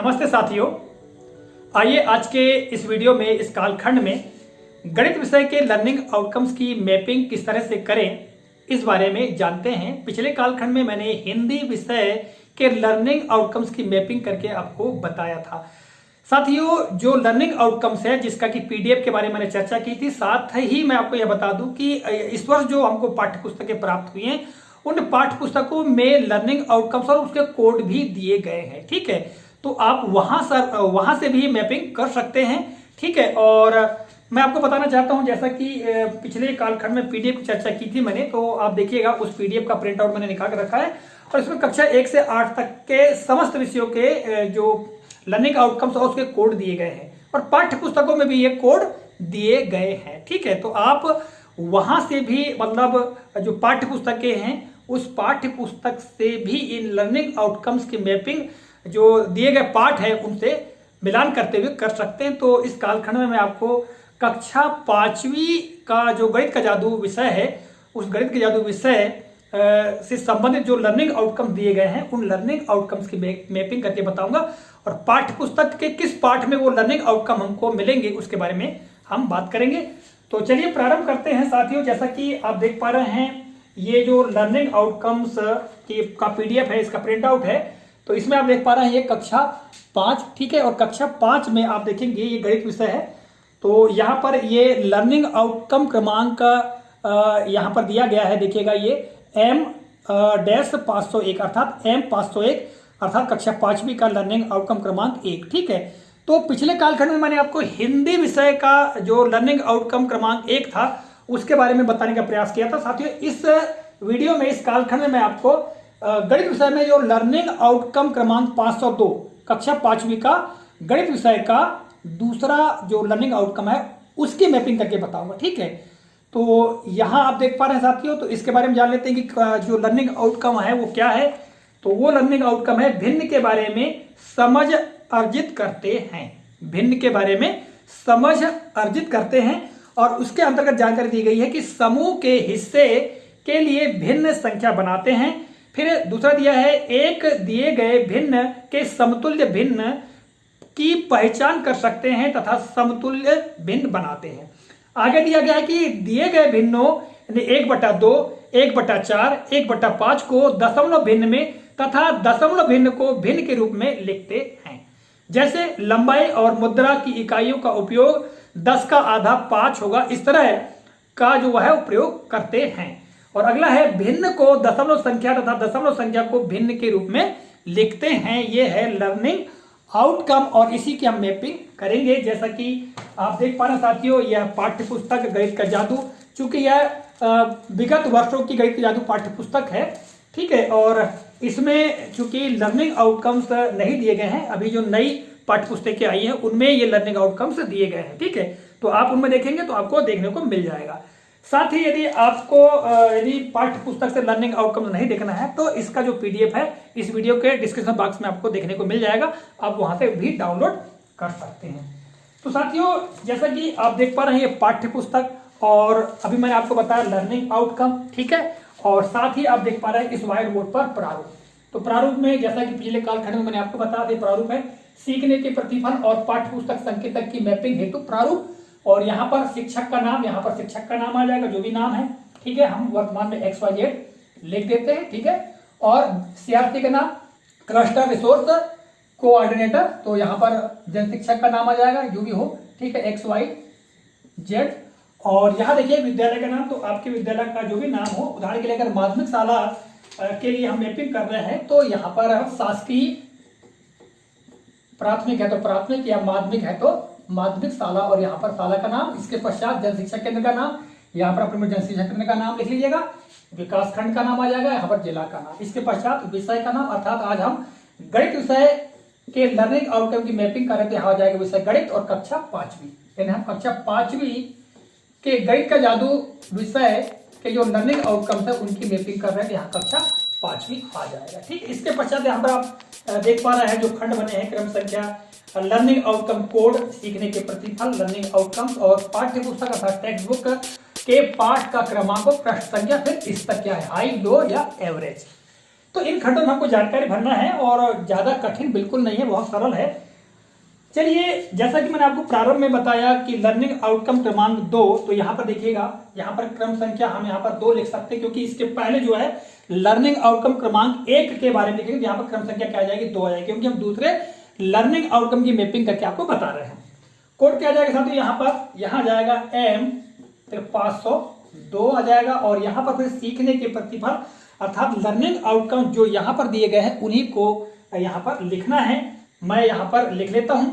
नमस्ते साथियों, आइए आज के इस वीडियो में इस कालखंड में गणित विषय के लर्निंग आउटकम्स की मैपिंग किस तरह से करें इस बारे में जानते हैं। पिछले कालखंड में मैंने हिंदी विषय के लर्निंग आउटकम्स की मैपिंग करके आपको बताया था। साथियों, जो लर्निंग आउटकम्स है जिसका कि पीडीएफ के बारे में मैंने चर्चा की थी, साथ ही मैं आपको यह बता दूं कि इस वर्ष जो हमको पाठ्य पुस्तकें प्राप्त हुई हैं उन पाठ्य पुस्तकों में लर्निंग आउटकम्स और उसके कोड भी दिए गए हैं। ठीक है, तो आप वहां से भी मैपिंग कर सकते हैं। ठीक है, और मैं आपको बताना चाहता हूं, जैसा कि पिछले कालखंड में पीडीएफ की चर्चा की थी मैंने, तो आप देखिएगा उस पीडीएफ का प्रिंट आउट मैंने निकाल कर रखा है और इसमें कक्षा 1 से 8 तक के समस्त विषयों के जो लर्निंग आउटकम्स और उसके कोड दिए गए हैं और पाठ्य पुस्तकों में भी ये कोड दिए गए हैं। ठीक है, तो आप वहां से भी मतलब जो पाठ्य पुस्तकें हैं उस पाठ्य पुस्तक से भी इन लर्निंग आउटकम्स की मैपिंग जो दिए गए पाठ है उनसे मिलान करते हुए कर सकते हैं। तो इस कालखंड में मैं आपको कक्षा 5वीं का जो गणित का जादू विषय है उस गणित के जादू विषय से संबंधित जो लर्निंग आउटकम दिए गए हैं उन लर्निंग आउटकम्स की मैपिंग करके बताऊंगा और पाठ्य पुस्तक के किस पाठ में वो लर्निंग आउटकम हमको मिलेंगे उसके बारे में हम बात करेंगे। तो चलिए प्रारंभ करते हैं साथियों। जैसा कि आप देख पा रहे हैं, ये जो लर्निंग आउटकम्स का पीडीएफ है, इसका प्रिंट आउट है। तो इसमें आप देख पा रहे हैं ये कक्षा 5, ठीक है, और कक्षा 5 में आप देखेंगे ये गणित विषय है। तो यहाँ पर ये लर्निंग आउटकम क्रमांक यहाँ पर दिया गया है, देखिएगा ये M-501 अर्थात M501 अर्थात कक्षा 5वीं का लर्निंग आउटकम क्रमांक 1। ठीक है, तो पिछले कालखंड में मैंने आपको हिंदी विषय का जो लर्निंग आउटकम क्रमांक 1 था उसके बारे में बताने का प्रयास किया था। साथियों, इस वीडियो में इस कालखंड में मैं आपको गणित विषय में जो लर्निंग आउटकम क्रमांक 502 कक्षा 5वीं का गणित विषय का दूसरा जो लर्निंग आउटकम है उसकी मैपिंग करके बताऊंगा। ठीक है, तो यहां आप देख पा रहे हैं साथियों, तो इसके बारे में जान लेते हैं कि जो लर्निंग आउटकम है वो क्या है। तो वो लर्निंग आउटकम है भिन्न के बारे में समझ अर्जित करते हैं। भिन्न के बारे में समझ अर्जित करते हैं और उसके अंतर्गत जानकारी दी गई है कि समूह के हिस्से के लिए भिन्न संख्या बनाते हैं। फिर दूसरा दिया है एक दिए गए भिन्न के समतुल्य भिन्न की पहचान कर सकते हैं तथा समतुल्य भिन्न बनाते हैं। आगे दिया गया है कि दिए गए भिन्नों 1/2, 1/4, 1/5 को दशमलव भिन्न में तथा दशमलव भिन्न को भिन्न के रूप में लिखते हैं। जैसे लंबाई और मुद्रा की इकाइयों का उपयोग 10 का आधा 5 होगा, इस तरह का जो है प्रयोग करते हैं। और अगला है भिन्न को दशमलव संख्या तथा दशमलव संख्या को भिन्न के रूप में लिखते हैं। ये है लर्निंग आउटकम और इसी की हम मैपिंग करेंगे। जैसा कि आप देख पा रहे हैं साथियों, यह पाठ्य पुस्तक गणित का जादू, चूंकि यह विगत वर्षों की गणित का जादू पाठ्य पुस्तक है। ठीक है, और इसमें चूंकि लर्निंग आउटकम्स नहीं दिए गए हैं, अभी जो नई पाठ्य पुस्तकें आई हैं उनमें ये लर्निंग आउटकम्स दिए गए हैं। ठीक है, तो आप उनमें देखेंगे तो आपको देखने को मिल जाएगा। साथ ही यदि आपको यदि पाठ्य पुस्तक से लर्निंग आउटकम्स नहीं देखना है तो इसका जो पीडीएफ है इस वीडियो के डिस्क्रिप्शन बॉक्स में आपको देखने को मिल जाएगा, आप वहां से भी डाउनलोड कर सकते हैं। तो साथियों, जैसा कि आप देख पा रहे हैं ये पाठ्य पुस्तक और अभी मैंने आपको बताया लर्निंग आउटकम। ठीक है, और साथ ही आप देख पा रहे हैं इस व्हाइट बोर्ड पर प्रारूप। तो प्रारूप में जैसा कि पिछले कालखंड में मैंने आपको बताया था, प्रारूप है सीखने के प्रतिफल और पाठ्य पुस्तक संकेतक की मैपिंग हेतु प्रारूप। और यहाँ पर शिक्षक का नाम, यहाँ पर शिक्षक का नाम आ जाएगा जो भी नाम है। ठीक है, हम वर्तमान में XYZ लिख देते हैं। ठीक है, और सीआरटी का नाम क्लस्टर रिसोर्स कोऑर्डिनेटर, तो यहाँ पर जन शिक्षक का नाम आ जाएगा जो भी हो। ठीक है, XYZ। और यहाँ देखिए विद्यालय का नाम, तो आपके विद्यालय का जो भी नाम हो, उदाहरण के लिए अगर माध्यमिक शाला के लिए हम मैपिंग कर रहे हैं तो यहाँ पर हम शासकीय प्राथमिक है तो प्राथमिक या माध्यमिक है तो माध्यमिक शाला, और यहाँ पर शाला का नाम, इसके पश्चात जन शिक्षा केंद्र का नाम, यहाँ पर अपने जन शिक्षा केंद्र का नाम लिख लीजिएगा, विकास खंड का नाम आ जाएगा, यहाँ पर जिला का नाम, इसके पश्चात विषय का नाम। अर्थात आज हम गणित विषय के लर्निंग आउटकम की मैपिंग कर रहे थे, यहाँ आ जाएगा विषय गणित और कक्षा 5वीं, यानी हम कक्षा 5वीं के गणित का जादू विषय के जो लर्निंग आउटकम्स है उनकी मैपिंग कर रहे हैं, यहाँ कक्षा 5वीं आ जाएगा। ठीक, इसके पश्चात यहाँ पर आप देख पा रहे हैं जो खंड बने हैं क्रम संख्या लर्निंग आउटकम कोड, सीखने के प्रतिफल, लर्निंग आउटकम्स और पाठ्य पुस्तक अर्थात टेक्स्ट बुक के पाठ का क्रमांक, पृष्ठ संख्या, फिर इस तक क्या है हाई, लो या एवरेज। तो इन खंडों में हमको जानकारी भरना है और ज्यादा कठिन बिल्कुल नहीं है, बहुत सरल है। चलिए, जैसा कि मैंने आपको प्रारंभ में बताया कि लर्निंग आउटकम क्रमांक 2, तो यहाँ पर देखिएगा, यहाँ पर क्रम संख्या हम यहाँ पर 2 लिख सकते हैं, क्योंकि इसके पहले जो है लर्निंग आउटकम क्रमांक 1 के बारे में लिखेंगे, यहाँ पर क्रम संख्या क्या आ जाएगी, 2 आ जाएगी, क्योंकि हम दूसरे लर्निंग आउटकम की मैपिंग करके आपको बता रहे हैं। कोड क्या आ जाएगा साथियों, यहाँ जाएगा M, फिर 502 आ जाएगा, और यहाँ पर फिर सीखने के प्रतिफल अर्थात लर्निंग आउटकम जो यहाँ पर दिए गए हैं उन्हीं को यहाँ पर लिखना है। मैं यहाँ पर लिख लेता हूं।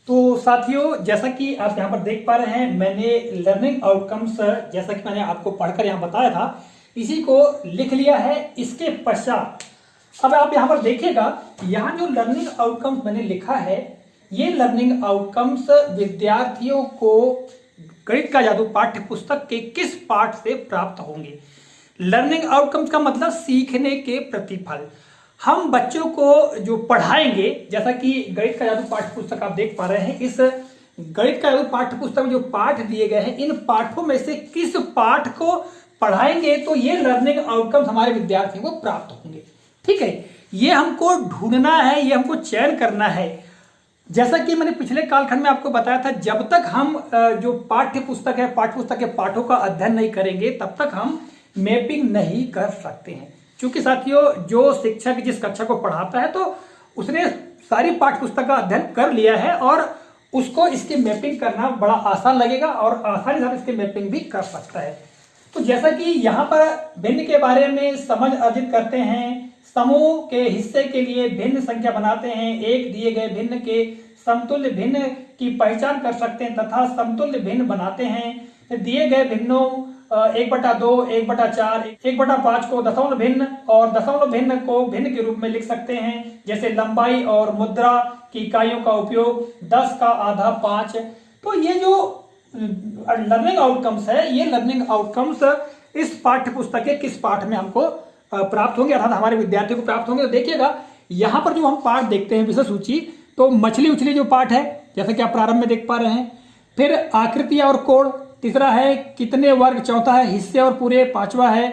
तो साथियों, जैसा कि आप यहाँ पर देख पा रहे हैं, मैंने लर्निंग आउटकम्स जैसा कि मैंने आपको पढ़कर यहाँ बताया था, इसी को लिख लिया है। इसके पश्चात अब आप यहाँ पर देखिएगा, यहाँ जो लर्निंग आउटकम्स मैंने लिखा है, ये लर्निंग आउटकम्स विद्यार्थियों को गणित का जादू पाठ्य पुस्तक के किस पाठ से प्राप्त होंगे। लर्निंग आउटकम्स का मतलब सीखने के प्रतिफल। हम बच्चों को जो पढ़ाएंगे, जैसा कि गणित का जादू पाठ्य पुस्तक आप देख पा रहे हैं, इस गणित का जादू पाठ्य पुस्तक में जो पाठ दिए गए हैं, इन पाठों में से किस पाठ को पढ़ाएंगे तो ये लर्निंग आउटकम्स हमारे विद्यार्थियों को प्राप्त होंगे। ठीक है, ये हमको ढूंढना है, ये हमको चयन करना है। जैसा कि मैंने पिछले कालखंड में आपको बताया था, जब तक हम जो पाठ्य पुस्तक है, पाठ्य पुस्तक के पाठों का अध्ययन नहीं करेंगे, तब तक हम मैपिंग नहीं कर सकते हैं। क्योंकि साथियों, जो शिक्षक जिस कक्षा को पढ़ाता है, तो उसने सारी पाठ्य पुस्तक का अध्ययन कर लिया है और उसको इसकी मैपिंग करना बड़ा आसान लगेगा और आसानी से इसकी मैपिंग भी कर सकता है। तो जैसा कि यहाँ पर भिन्न के बारे में समझ अर्जित करते हैं, समूह के हिस्से के लिए भिन्न संख्या बनाते हैं, एक दिए गए भिन्न के समतुल्य भिन्न की पहचान कर सकते हैं तथा समतुल्य भिन्न बनाते हैं। दिए गए भिन्नों 1/2, 1/4, 1/5 को दशमलव भिन्न और दशमलव भिन्न को भिन्न के रूप में लिख सकते हैं, जैसे लंबाई और मुद्रा की इकाइयों का उपयोग 10 का आधा 5। तो ये जो लर्निंग आउटकम्स है, ये लर्निंग आउटकम्स इस पाठ्य पुस्तक के किस पाठ में हमको प्राप्त होंगे, अर्थात हमारे विद्यार्थियों को प्राप्त होंगे। तो देखिएगा, यहाँ पर जो हम पाठ देखते हैं विषय सूची, तो मछली उछली जो पाठ है, जैसा कि आप प्रारंभ में देख पा रहे हैं, फिर आकृतियां और कोण, तीसरा है कितने वर्ग, चौथा है हिस्से और पूरे, पांचवा है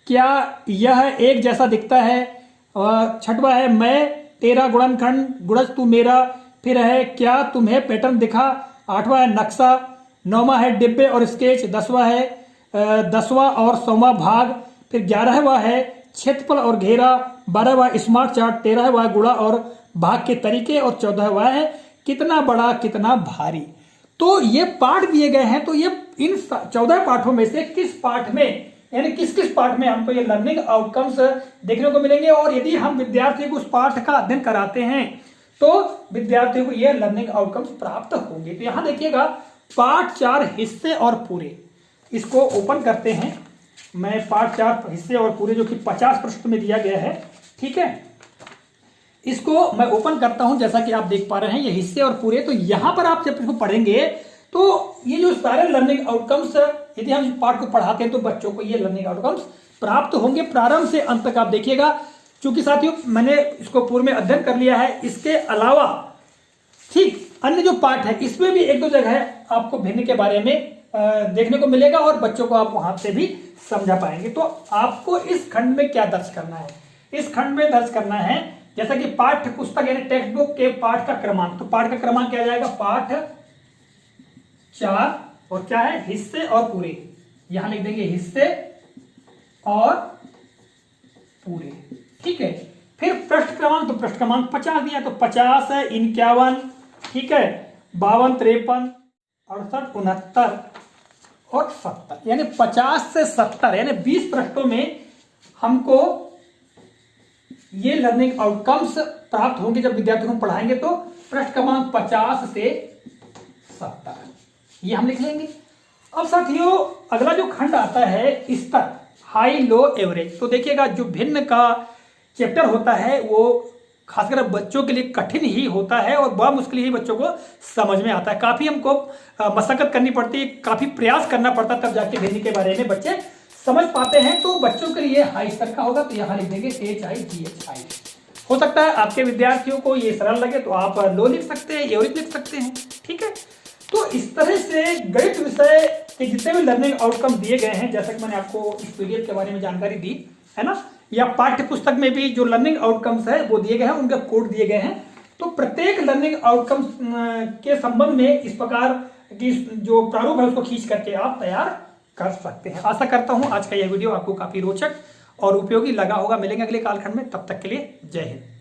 क्या यह एक जैसा दिखता है, और छठवा है मैं तेरा गुणनखंड, गुणज तू मेरा, फिर है क्या तुम्हें पैटर्न दिखा, आठवां है नक्शा, नौवां है डिब्बे और स्केच, 10वां है 10वां और 100वां भाग, फिर 11वां है क्षेत्रफल और घेरा, 12वां स्मार्ट चार्ट, 13वां गुणा और भाग के तरीके, और 14वां है कितना बड़ा कितना भारी। तो ये पाठ दिए गए हैं, तो ये इन 14 पाठों में से किस पाठ में, यानी किस किस पाठ में हमको ये लर्निंग आउटकम्स देखने को मिलेंगे, और यदि हम विद्यार्थियों को उस पाठ का अध्ययन कराते हैं तो विद्यार्थियों को ये लर्निंग आउटकम्स प्राप्त होंगे। तो यहां देखिएगा, पाठ 4 हिस्से और पूरे, इसको ओपन करते हैं। मैं पाठ 4 हिस्से और पूरे, जो कि 50 पृष्ठ में दिया गया है, ठीक है, इसको मैं ओपन करता हूं। जैसा कि आप देख पा रहे हैं, ये हिस्से और पूरे, तो यहां पर आप जब इसको पढ़ेंगे तो ये जो सारे लर्निंग आउटकम्स, यदि हम इस पाठ को पढ़ाते हैं तो बच्चों को ये लर्निंग आउटकम्स प्राप्त होंगे प्रारंभ से अंत तक। आप देखिएगा, क्योंकि साथियों मैंने इसको पूर्व में अध्ययन कर लिया है, इसके अलावा ठीक अन्य जो पाठ है, इसमें भी 1-2 जगह आपको भिन्न के बारे में देखने को मिलेगा और बच्चों को आप वहां से भी समझा पाएंगे। तो आपको इस खंड में क्या दर्ज करना है, इस खंड में दर्ज करना है जैसा कि पाठ्य पुस्तक यानी टेक्स्ट बुक के पाठ का क्रमांक। तो पाठ का क्रमांक क्या जाएगा, पाठ 4, और क्या है, हिस्से और पूरे। यहां लिख देंगे हिस्से और पूरे, ठीक है। फिर पृष्ठ क्रमांक, तो पृष्ठ क्रमांक 50 दिया, तो 50 है 51, ठीक है, 52, 53, 68, 69 और 70, यानी 50 से 70 यानी 20 पृष्ठों में हमको ये लर्निंग आउटकम्स प्राप्त होंगे जब विद्यार्थियों को पढ़ाएंगे। तो पृष्ठ क्रमांक 50 से 70 ये हम लिख लेंगे। अब साथियों, अगला जो खंड आता है स्तर, हाई लो एवरेज। तो देखिएगा, जो भिन्न का चैप्टर होता है वो खासकर बच्चों के लिए कठिन ही होता है और बड़ा मुश्किल ही बच्चों को समझ में आता है। काफी हमको मशक्कत करनी पड़ती है, काफी प्रयास करना पड़ता है, तब जाके भिन्न के बारे में बच्चे समझ पाते हैं। तो बच्चों के लिए हाई स्तर का होगा, तो यहां लिख देंगे HIGHI। हो सकता है आपके विद्यार्थियों को ये सरल लगे तो आप लो लिख सकते हैं, एवरेज लिख सकते हैं, ठीक है। तो इस तरह से गणित विषय के जितने भी लर्निंग आउटकम दिए गए हैं, जैसा कि मैंने आपको इस पीडीएफ के बारे में जानकारी दी, है ना, या पाठ्य पुस्तक में भी जो लर्निंग आउटकम्स है वो दिए गए हैं, उनके कोड दिए गए हैं। तो प्रत्येक लर्निंग आउटकम्स के संबंध में इस प्रकार की जो प्रारूप है उसको खींच करके आप तैयार कर सकते हैं। आशा करता हूं आज का यह वीडियो आपको काफी रोचक और उपयोगी लगा होगा। मिलेंगे अगले कालखंड में, तब तक के लिए जय हिंद।